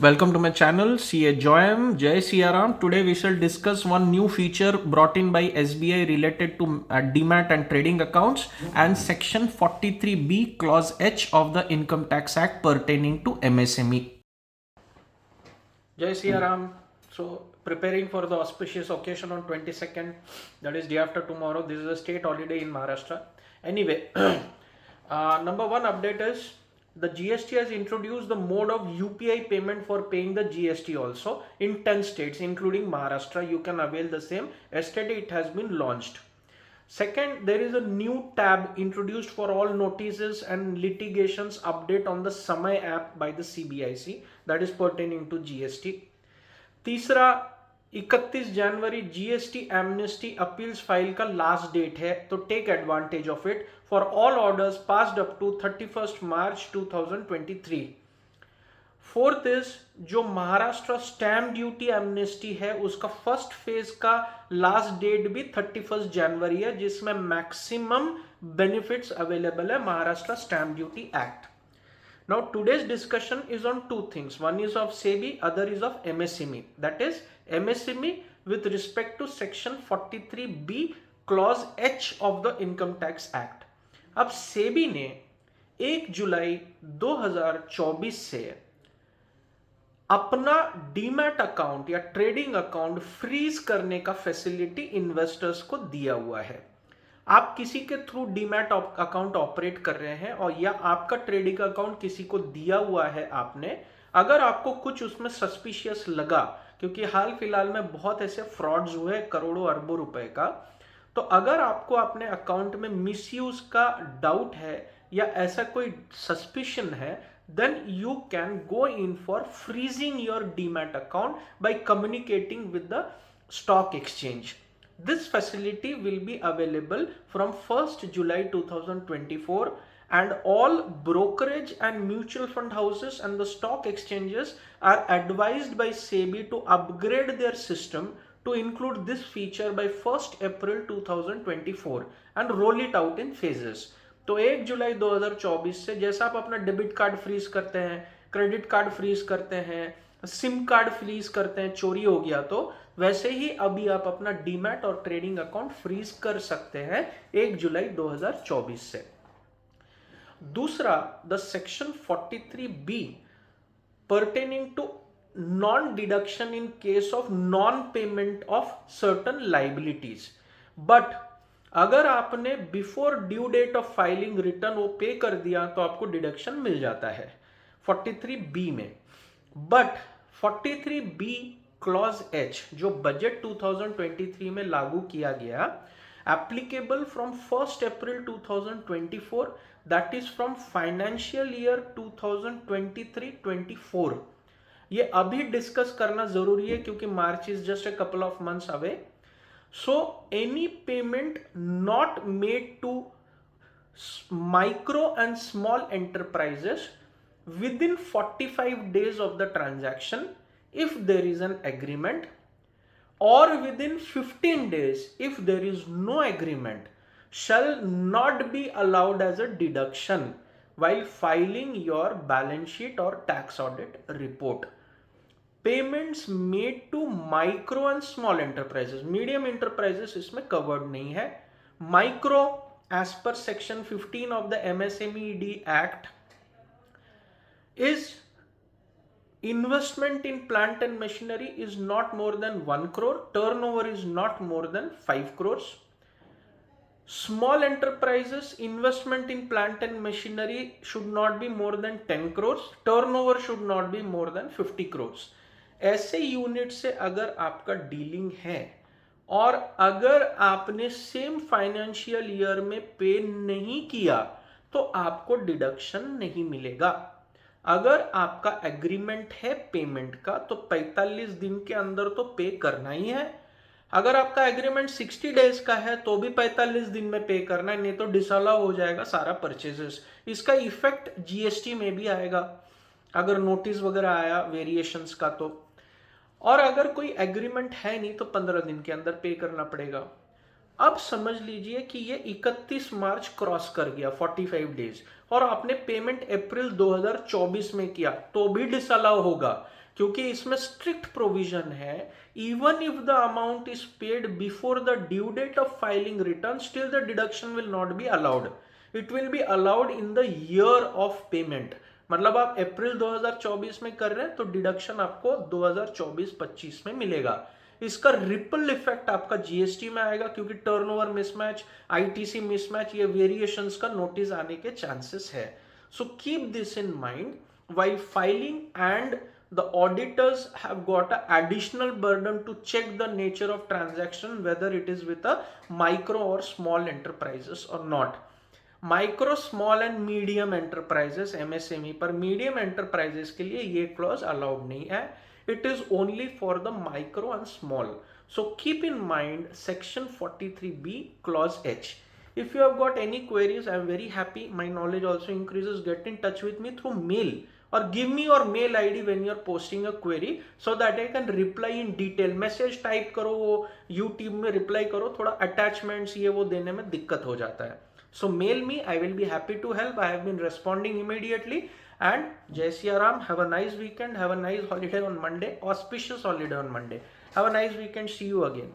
Welcome to my channel, CA Joyam, Jai Siaram. Today we shall discuss one new feature brought in by SBI related to Demat and trading accounts and section 43B clause H of the Income Tax Act pertaining to MSME. Jai Siaram. So preparing for the auspicious occasion on 22nd, that is day after tomorrow. This is a state holiday in Maharashtra. Anyway, number one update is the GST has introduced the mode of UPI payment for paying the GST also in 10 states including Maharashtra. You can avail the same. Yesterday it has been launched. Second, there is a new tab introduced for all notices and litigations update on the Samay app by the CBIC that is pertaining to GST. तीसरा, 31 जनवरी GST amnesty appeals file का last date है, तो take advantage of it for all orders passed up to 31 March 2023. Fourth is जो Maharashtra stamp duty amnesty है उसका first phase का last date भी 31 जनवरी है, जिसमें मैक्सिमम बेनिफिट्स अवेलेबल है Maharashtra stamp duty act. Now today's discussion is on two things. One is of SEBI, other is of MSME. That is MSME with respect to section 43B clause H of the Income Tax Act. अब SEBI ने 1 जुलाई 2024 से अपना demat account या trading account freeze करने का facility investors को दिया हुआ है. आप किसी के थ्रू डीमैट अकाउंट ऑपरेट कर रहे हैं और या आपका ट्रेडिंग अकाउंट किसी को दिया हुआ है आपने, अगर आपको कुछ उसमें सस्पिशियस लगा, क्योंकि हाल फिलहाल में बहुत ऐसे फ्रॉड्स हुए करोड़ों अरबों रुपए का, तो अगर आपको अपने अकाउंट में मिसयूज का डाउट है या ऐसा कोई सस्पिशन है, then you can go in for freezing your demat account by communicating with the stock exchange. This facility will be available from 1st July 2024 and all brokerage and mutual fund houses and the stock exchanges are advised by SEBI to upgrade their system to include this feature by 1st April 2024 and roll it out in phases. तो 1 जुलाई 2024 से जैसा आप अपना debit card freeze करते हैं, credit card freeze करते हैं, SIM card freeze करते हैं चोरी हो गया, तो वैसे ही अभी आप अपना डीमैट और ट्रेडिंग अकाउंट फ्रीज कर सकते हैं 1 जुलाई 2024 से. दूसरा, the section 43B pertaining to non deduction in case of non payment of certain liabilities. But अगर आपने before due date of filing return वो पे कर दिया तो आपको डिडक्शन मिल जाता है 43B में. बट 43B क्लॉज H जो बजट 2023 में लागू किया गया, applicable from 1st April 2024, that is from financial year 2023-24. ये अभी डिस्कस करना जरूरी है क्योंकि March is just a couple of months away. So any payment not made to micro and small enterprises within 45 days of the transaction, if there is an agreement, or within 15 days if there is no agreement, shall not be allowed as a deduction while filing your balance sheet or tax audit report. Payments made to micro and small enterprises, medium enterprises इसमें covered नहीं है. Micro as per section 15 of the MSMED act is investment in plant and machinery is not more than 1 crore, turnover is not more than 5 crores. Small enterprises investment in plant and machinery should not be more than 10 crores, turnover should not be more than 50 crores. ऐसे unit से अगर आपका dealing है और अगर आपने same financial year में पे नहीं किया तो आपको डिडक्शन नहीं मिलेगा. अगर आपका एग्रीमेंट है पेमेंट का तो 45 दिन के अंदर तो पे करना ही है. अगर आपका एग्रीमेंट 60 डेज का है तो भी 45 दिन में पे करना है, नहीं तो डिसअलाउ हो जाएगा सारा परचेजेस. इसका इफेक्ट जीएसटी में भी आएगा अगर नोटिस वगैरह आया वेरिएशंस का तो. और अगर कोई एग्रीमेंट है नहीं तो 15 दिन के अंदर पे करना पड़ेगा. अब समझ लीजिए कि ये 31 मार्च क्रॉस कर गया 45 डेज और आपने पेमेंट अप्रैल 2024 में किया तो भी डिसअलाउ होगा, क्योंकि इसमें स्ट्रिक्ट प्रोविजन है, even if the amount is paid before the due date of filing return, still the deduction will not be allowed, it will be allowed in the year of payment. मतलब आप अप्रैल 2024 में कर रहे हैं तो deduction आपको 2024-25 में मिलेगा। इसका रिपल इफेक्ट आपका जीएसटी में आएगा, क्योंकि टर्नओवर मिसमैच, आईटीसी मिसमैच, ये वेरिएशंस का नोटिस आने के चांसेस है। So keep this in mind while filing, and the auditors have got an additional burden to check the nature of transaction, whether it is with a micro or small enterprises or not. Micro small and medium enterprises MSME पर, medium enterprises के लिए ये clause allowed नहीं है, it is only for the micro and small. So keep in mind section 43B clause H. If you have got any queries, I am very happy. My knowledge also increases. Get in touch with me through mail or give me your mail ID when you are posting a query so that I can reply in detail. Message type करो, वो YouTube में reply करो, थोड़ा attachments ये वो देने में दिक्कत हो जाता है. So mail me. I will be happy to help. I have been responding immediately. And Jai Shri Ram. Have a nice weekend. Have a nice holiday on Monday. Auspicious holiday on Monday. Have a nice weekend. See you again.